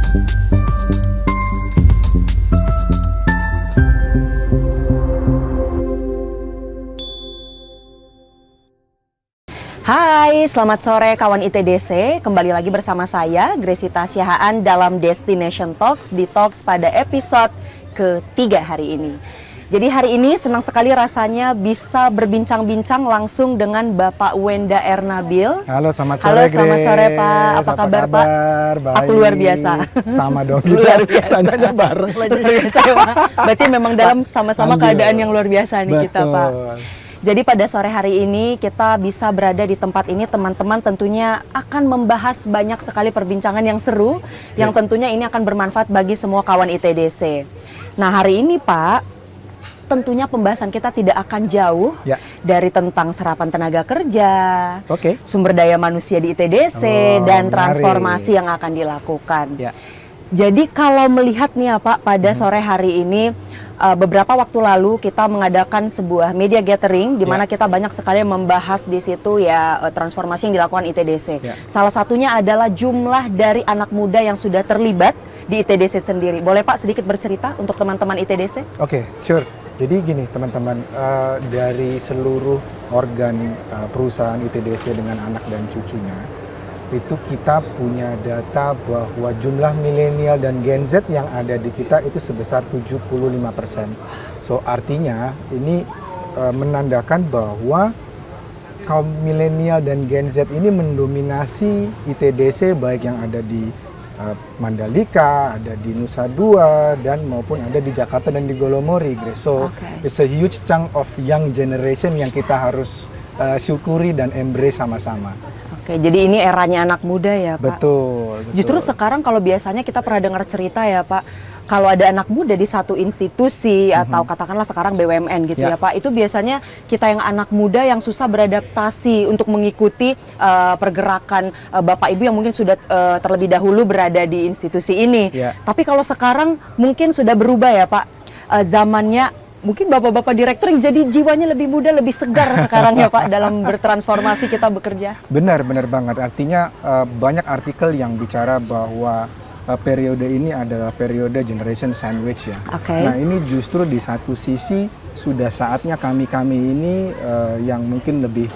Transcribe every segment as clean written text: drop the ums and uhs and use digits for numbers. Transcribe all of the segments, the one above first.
Hai, selamat sore kawan ITDC. Kembali lagi bersama saya, Gresita Siahaan dalam Destination Talks di Talks pada episode ketiga hari ini. Jadi hari ini senang sekali rasanya bisa berbincang-bincang langsung dengan Bapak Wenda Ernabil. Halo, selamat sore. Halo, selamat sore Pak. Apa kabar Pak? Baik. Aku luar biasa. Sama dong. Luar biasa. Tanyanya bareng lagi. Luar biasa ya Pak. Berarti memang dalam sama-sama keadaan yang luar biasa nih. Betul. Kita Pak. Jadi pada sore hari ini kita bisa berada di tempat ini, teman-teman tentunya akan membahas banyak sekali perbincangan yang seru, yang tentunya ini akan bermanfaat bagi semua kawan ITDC. Nah hari ini Pak, tentunya pembahasan kita tidak akan jauh dari tentang serapan tenaga kerja, sumber daya manusia di ITDC, dan transformasi yang akan dilakukan. Jadi kalau melihat nih ya Pak, pada sore hari ini, beberapa waktu lalu kita mengadakan sebuah media gathering di mana kita banyak sekali membahas di situ ya transformasi yang dilakukan ITDC. Salah satunya adalah jumlah dari anak muda yang sudah terlibat di ITDC sendiri. Boleh Pak sedikit bercerita untuk teman-teman ITDC? Oke, sure. Jadi gini teman-teman, dari seluruh organ perusahaan ITDC dengan anak dan cucunya, itu kita punya data bahwa jumlah milenial dan Gen Z yang ada di kita itu sebesar 75%. So artinya ini menandakan bahwa kaum milenial dan Gen Z ini mendominasi ITDC baik yang ada di Mandalika, ada di Nusa Dua, dan maupun ada di Jakarta dan di Golomori. So it's a huge chunk of young generation yang kita harus syukuri dan embrace sama-sama. Oke, jadi ini eranya anak muda ya Pak? Betul. Justru sekarang kalau biasanya kita pernah dengar cerita ya Pak, kalau ada anak muda di satu institusi atau katakanlah sekarang BUMN gitu ya Pak, itu biasanya kita yang anak muda yang susah beradaptasi untuk mengikuti pergerakan Bapak Ibu yang mungkin sudah terlebih dahulu berada di institusi ini. Tapi kalau sekarang mungkin sudah berubah ya Pak, zamannya mungkin bapak-bapak direktur yang jadi jiwanya lebih muda, lebih segar sekarang ya Pak dalam bertransformasi kita bekerja. Benar banget. Artinya banyak artikel yang bicara bahwa periode ini adalah periode generation sandwich ya. Nah ini justru di satu sisi sudah saatnya kami ini yang mungkin lebih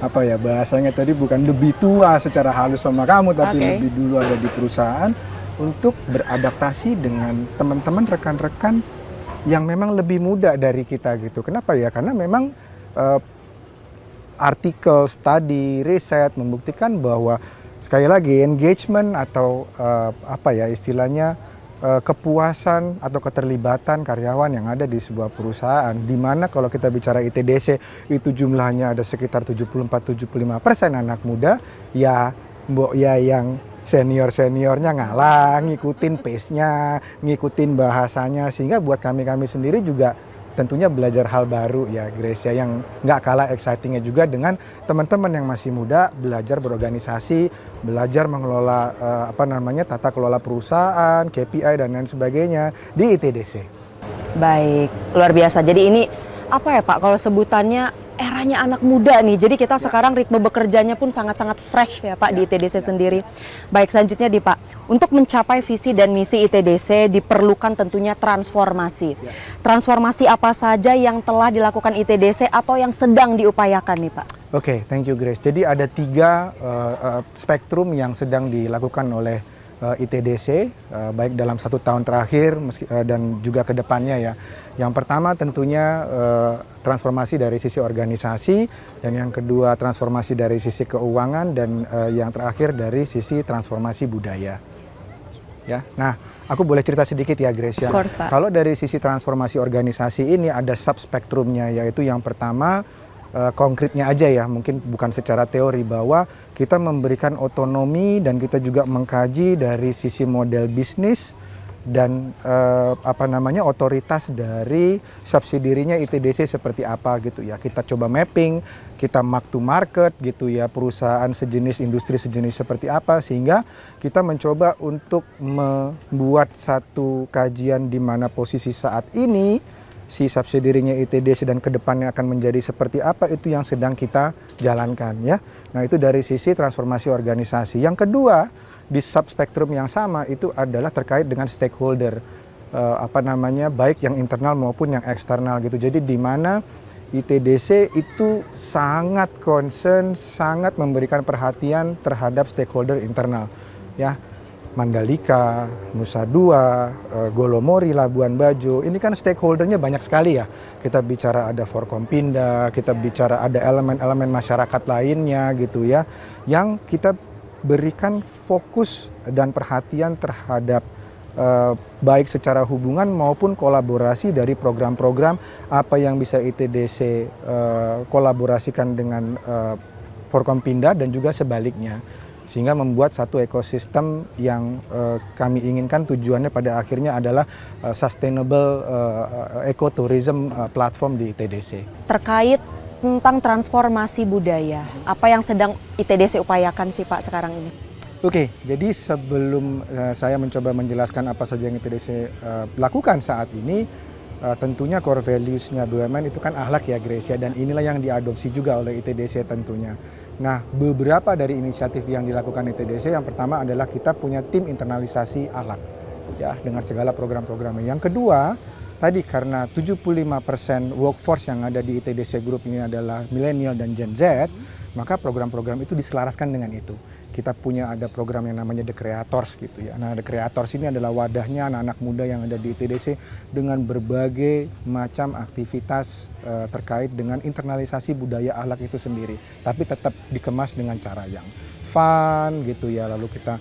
apa ya bahasanya tadi bukan lebih tua secara halus sama kamu, tapi lebih dulu ada di perusahaan untuk beradaptasi dengan teman-teman rekan-rekan yang memang lebih muda dari kita gitu. Kenapa ya? Karena memang artikel, studi, riset membuktikan bahwa sekali lagi engagement atau apa ya istilahnya kepuasan atau keterlibatan karyawan yang ada di sebuah perusahaan, di mana kalau kita bicara ITDC itu jumlahnya ada sekitar 74-75% anak muda, ya mbok ya yang seniornya ngalah, ngikutin pace-nya, ngikutin bahasanya, sehingga buat kami sendiri juga tentunya belajar hal baru ya Grace ya, yang nggak kalah excitingnya juga dengan teman-teman yang masih muda belajar berorganisasi, belajar mengelola tata kelola perusahaan, KPI dan lain sebagainya di ITDC. Baik, luar biasa. Jadi ini apa ya Pak kalau sebutannya eranya anak muda nih, jadi kita sekarang ritme bekerjanya pun sangat-sangat fresh ya Pak di ITDC sendiri. Baik, selanjutnya di Pak, untuk mencapai visi dan misi ITDC diperlukan tentunya transformasi. Transformasi apa saja yang telah dilakukan ITDC atau yang sedang diupayakan nih Pak? Oke, thank you Grace. Jadi ada 3 spektrum yang sedang dilakukan oleh ITDC baik dalam 1 tahun terakhir dan juga ke depannya ya. Yang pertama tentunya transformasi dari sisi organisasi, dan yang kedua transformasi dari sisi keuangan, dan yang terakhir dari sisi transformasi budaya. Ya. Nah, aku boleh cerita sedikit ya Grace ya. Kalau dari sisi transformasi organisasi ini ada subspektrumnya, yaitu yang pertama konkretnya aja ya, mungkin bukan secara teori, bahwa kita memberikan otonomi dan kita juga mengkaji dari sisi model bisnis dan otoritas dari subsidiarinya ITDC seperti apa gitu ya. Kita coba mapping, kita mark to market gitu ya, perusahaan sejenis, industri sejenis seperti apa, sehingga kita mencoba untuk membuat satu kajian di mana posisi saat ini si subsidiarinya ITDC dan kedepannya akan menjadi seperti apa, itu yang sedang kita jalankan ya. Nah itu dari sisi transformasi organisasi. Yang kedua di subspektrum yang sama itu adalah terkait dengan stakeholder, baik yang internal maupun yang eksternal gitu. Jadi di mana ITDC itu sangat concern, sangat memberikan perhatian terhadap stakeholder internal, ya. Mandalika, Nusa Dua, Golomori, Labuan Bajo, ini kan stakeholdernya banyak sekali ya. Kita bicara ada Forkompinda, kita bicara ada elemen-elemen masyarakat lainnya gitu ya, yang kita berikan fokus dan perhatian terhadap baik secara hubungan maupun kolaborasi dari program-program apa yang bisa ITDC kolaborasikan dengan Forkompinda dan juga sebaliknya. Sehingga membuat satu ekosistem yang kami inginkan tujuannya pada akhirnya adalah sustainable ecotourism platform di ITDC. Terkait tentang transformasi budaya, apa yang sedang ITDC upayakan sih Pak sekarang ini? Oke, jadi sebelum saya mencoba menjelaskan apa saja yang ITDC lakukan saat ini, tentunya core values-nya BUMN itu kan akhlak ya Grace ya, dan inilah yang diadopsi juga oleh ITDC tentunya. Nah, beberapa dari inisiatif yang dilakukan ITDC, yang pertama adalah kita punya tim internalisasi akhlak ya, dengan segala program-programnya. Yang kedua, tadi karena 75% workforce yang ada di ITDC Group ini adalah milenial dan Gen Z, maka program-program itu diselaraskan dengan itu. Kita punya ada program yang namanya The Creators gitu ya. Nah, The Creators ini adalah wadahnya anak-anak muda yang ada di ITDC dengan berbagai macam aktivitas terkait dengan internalisasi budaya akhlak itu sendiri. Tapi tetap dikemas dengan cara yang fun gitu ya. Lalu kita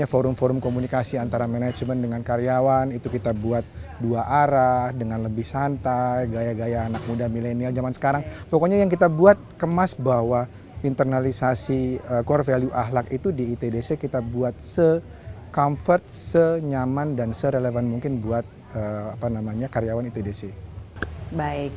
forum-forum komunikasi antara manajemen dengan karyawan itu kita buat dua arah dengan lebih santai, gaya-gaya anak muda milenial zaman sekarang. Pokoknya yang kita buat kemas bahwa internalisasi core value akhlak itu di ITDC kita buat se-comfort, senyaman dan serelevan mungkin buat karyawan ITDC. Baik.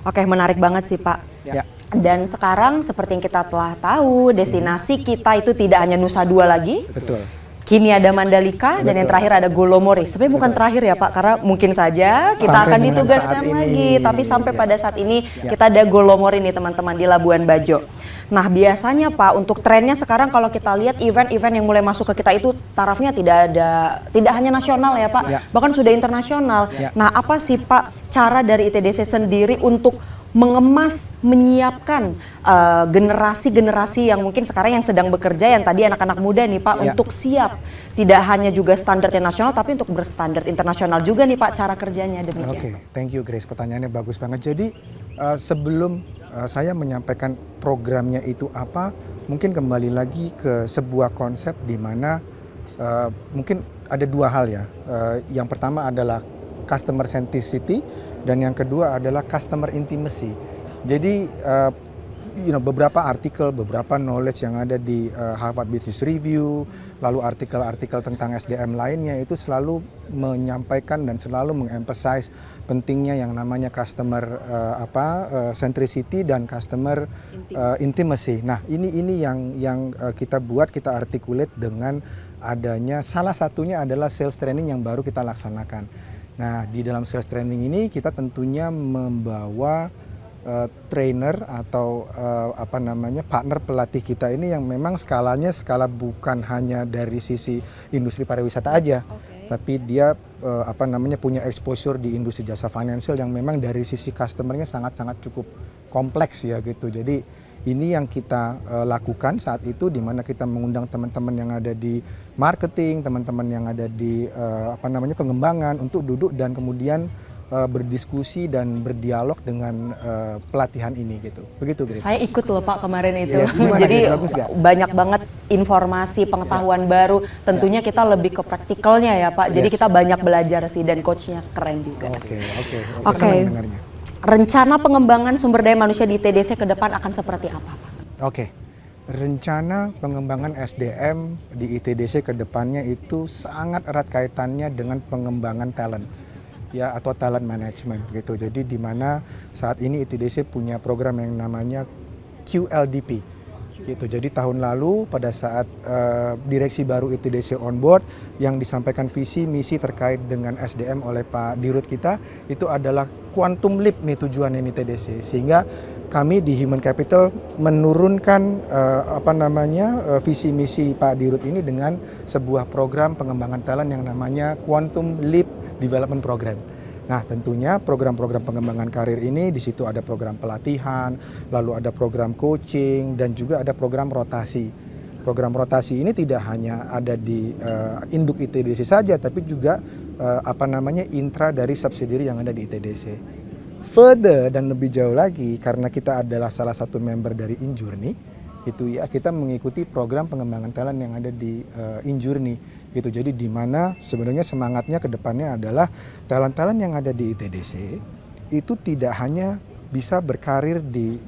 Oke, menarik banget sih Pak. Ya. Dan sekarang seperti yang kita telah tahu, destinasi kita itu tidak hanya Nusa Dua lagi. Betul. Kini ada Mandalika dan yang terakhir ada Golomori. Sebenarnya bukan terakhir ya Pak, karena mungkin saja kita Sampai akan ditugaskan lagi. Tapi sampai pada saat ini kita ada Golomori nih teman-teman di Labuan Bajo. Nah biasanya Pak, untuk trennya sekarang kalau kita lihat event-event yang mulai masuk ke kita itu tarafnya tidak hanya nasional ya Pak, bahkan sudah internasional. Nah apa sih Pak cara dari ITDC sendiri untuk mengemas, menyiapkan generasi-generasi yang mungkin sekarang yang sedang bekerja, yang tadi anak-anak muda nih Pak, untuk siap tidak hanya juga standarnya nasional tapi untuk berstandar internasional juga nih Pak cara kerjanya demikian. Oke, thank you Grace, pertanyaannya bagus banget. Jadi sebelum saya menyampaikan programnya itu apa, mungkin kembali lagi ke sebuah konsep di mana mungkin ada dua hal ya. Yang pertama adalah customer centricity dan yang kedua adalah customer intimacy. Jadi beberapa artikel, beberapa knowledge yang ada di Harvard Business Review, lalu artikel-artikel tentang SDM lainnya itu selalu menyampaikan dan selalu mengemphasize pentingnya yang namanya customer centricity dan customer intimacy. Nah, ini yang kita buat, kita articulate dengan adanya salah satunya adalah sales training yang baru kita laksanakan. Nah, di dalam sales training ini kita tentunya membawa trainer atau partner pelatih kita ini yang memang skalanya bukan hanya dari sisi industri pariwisata aja, tapi dia punya exposure di industri jasa financial yang memang dari sisi customernya sangat-sangat cukup kompleks ya gitu. Jadi ini yang kita lakukan saat itu, di mana kita mengundang teman-teman yang ada di marketing, teman-teman yang ada di pengembangan untuk duduk dan kemudian berdiskusi dan berdialog dengan pelatihan ini gitu. Begitu Grace. Saya ikut loh Pak kemarin itu. Yes, gimana, jadi Grace, banyak banget informasi, pengetahuan baru. Tentunya kita lebih ke praktikalnya ya Pak. Jadi kita banyak belajar sih dan coachnya keren juga. Oke. Rencana pengembangan sumber daya manusia di ITDC ke depan akan seperti apa Pak? Oke. Rencana pengembangan SDM di ITDC ke depannya itu sangat erat kaitannya dengan pengembangan talent. Ya, atau talent management gitu. Jadi di mana saat ini ITDC punya program yang namanya QLDP gitu. Jadi tahun lalu pada saat direksi baru ITDC on board, yang disampaikan visi misi terkait dengan SDM oleh Pak Dirut kita itu adalah quantum leap nih tujuannya ITDC, sehingga kami di Human Capital menurunkan visi misi Pak Dirut ini dengan sebuah program pengembangan talent yang namanya Quantum Leap Development Program. Nah, tentunya program-program pengembangan karir ini di situ ada program pelatihan, lalu ada program coaching dan juga ada program rotasi. Program rotasi ini tidak hanya ada di induk ITDC saja, tapi juga intra dari subsidiary yang ada di ITDC. Further dan lebih jauh lagi, karena kita adalah salah satu member dari Injourney, itu ya kita mengikuti program pengembangan talent yang ada di Injourney, gitu. Jadi di mana sebenarnya semangatnya ke depannya adalah talent-talent yang ada di ITDC itu tidak hanya bisa berkarir di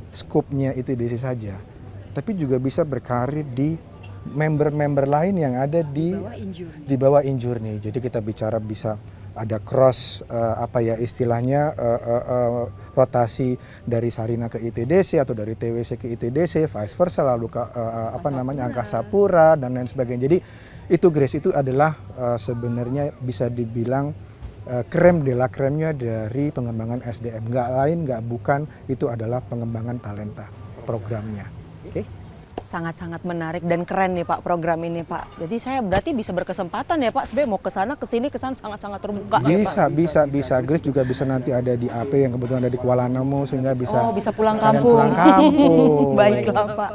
skopnya ITDC saja, tapi juga bisa berkarir di member-member lain yang ada di bawah Injourney. Jadi kita bicara bisa ada cross rotasi dari Sarina ke ITDC atau dari TWC ke ITDC, vice versa, lalu ke Angkasa Pura dan lain sebagainya. Jadi itu Grace, itu adalah sebenarnya bisa dibilang krem de la kremnya dari pengembangan SDM. Bukan itu adalah pengembangan talenta programnya. Oke? Sangat-sangat menarik dan keren nih Pak program ini Pak. Jadi saya berarti bisa berkesempatan ya Pak, sebenarnya mau ke sana ke sini sangat-sangat terbuka. Bisa. Grace juga bisa nanti ada di AP yang kebetulan ada di Kuala Namu sehingga bisa pulang kampung. Baiklah Ya. Pak.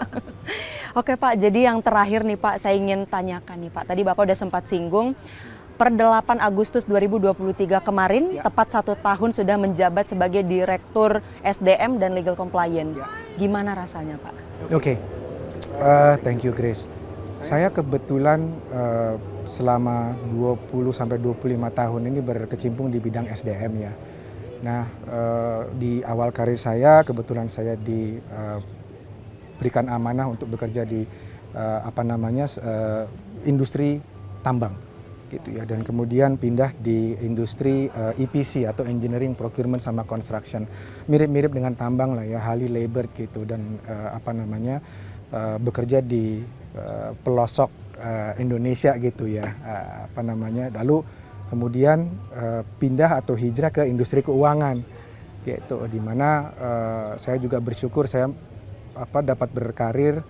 Oke Pak, jadi yang terakhir nih Pak saya ingin tanyakan nih Pak. Tadi Bapak udah sempat singgung per 8 Agustus 2023 kemarin tepat 1 tahun sudah menjabat sebagai Direktur SDM dan Legal Compliance. Gimana rasanya Pak? Oke. Thank you Grace. Saya kebetulan selama 20-25 tahun ini berkecimpung di bidang SDM ya. Nah, di awal karir saya kebetulan saya diberikan amanah untuk bekerja di industri tambang gitu ya, dan kemudian pindah di industri EPC atau Engineering, Procurement sama Construction. Mirip-mirip dengan tambang lah ya, highly labored gitu, dan bekerja di pelosok Indonesia gitu ya, lalu kemudian pindah atau hijrah ke industri keuangan gitu, di mana saya juga bersyukur saya dapat berkarir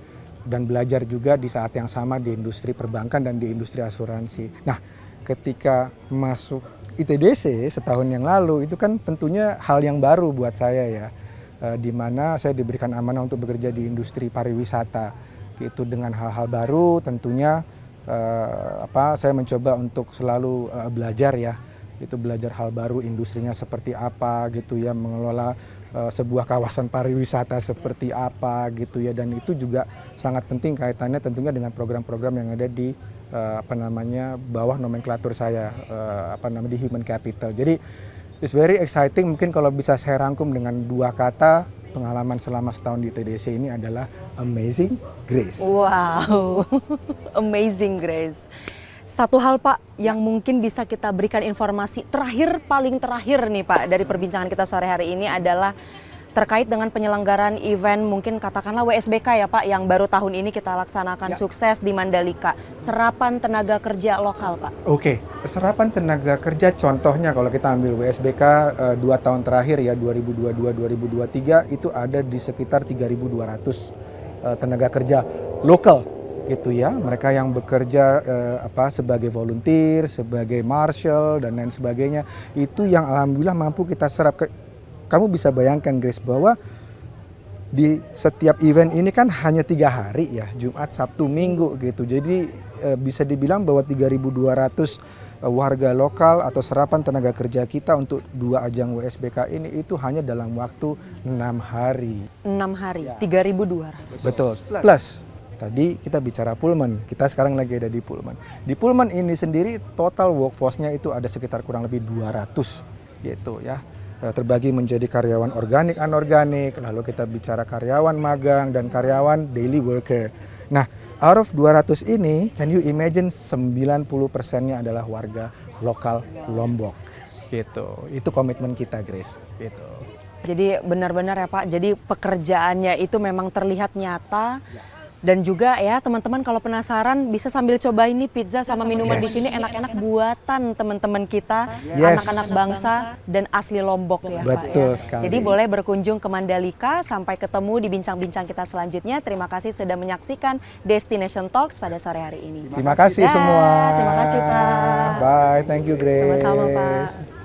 dan belajar juga di saat yang sama di industri perbankan dan di industri asuransi. Nah, ketika masuk ITDC setahun yang lalu itu kan tentunya hal yang baru buat saya ya. Di mana saya diberikan amanah untuk bekerja di industri pariwisata gitu, dengan hal-hal baru tentunya saya mencoba untuk selalu belajar ya, itu belajar hal baru, industrinya seperti apa gitu ya, mengelola sebuah kawasan pariwisata seperti apa gitu ya, dan itu juga sangat penting kaitannya tentunya dengan program-program yang ada di bawah nomenklatur saya di Human Capital. Jadi it's very exciting. Mungkin kalau bisa saya rangkum dengan 2 kata, pengalaman selama setahun di TDC ini adalah amazing grace. Wow, amazing grace. Satu hal Pak yang mungkin bisa kita berikan informasi paling terakhir nih Pak dari perbincangan kita sore hari ini adalah terkait dengan penyelenggaraan event mungkin katakanlah WSBK ya Pak, yang baru tahun ini kita laksanakan sukses di Mandalika. Serapan tenaga kerja lokal Pak. Oke, serapan tenaga kerja contohnya kalau kita ambil WSBK 2 tahun terakhir ya, 2022-2023 itu ada di sekitar 3.200 tenaga kerja lokal gitu ya. Mereka yang bekerja sebagai volunteer, sebagai marshal dan lain sebagainya. Itu yang alhamdulillah mampu kita serap. Kamu bisa bayangkan Grace bahwa di setiap event ini kan hanya 3 hari ya, Jumat, Sabtu, Minggu gitu. Jadi bisa dibilang bahwa 3.200 warga lokal atau serapan tenaga kerja kita untuk 2 ajang WSBK ini itu hanya dalam waktu 6 hari. 6 hari, ya. 3.200. Betul. Plus tadi kita bicara Pullman, kita sekarang lagi ada di Pullman. Di Pullman ini sendiri total workforce-nya itu ada sekitar kurang lebih 200 gitu ya. Terbagi menjadi karyawan organik, anorganik, lalu kita bicara karyawan magang dan karyawan daily worker. Nah, out of 200 ini, can you imagine 90%-nya adalah warga lokal Lombok. Gitu. Itu komitmen kita, Grace. Gitu. Jadi benar-benar ya Pak, jadi pekerjaannya itu memang terlihat nyata. Dan juga ya teman-teman kalau penasaran bisa sambil coba ini pizza sama minuman di sini enak-enak buatan teman-teman kita, anak-anak bangsa dan asli Lombok ya Pak. Betul Ya. sekali. Jadi boleh berkunjung ke Mandalika. Sampai ketemu di bincang-bincang kita selanjutnya. Terima kasih sudah menyaksikan Destination Talks pada sore hari ini. Terima kasih semua. Terima kasih Pak. Bye, thank you Grace. Sama-sama Pak.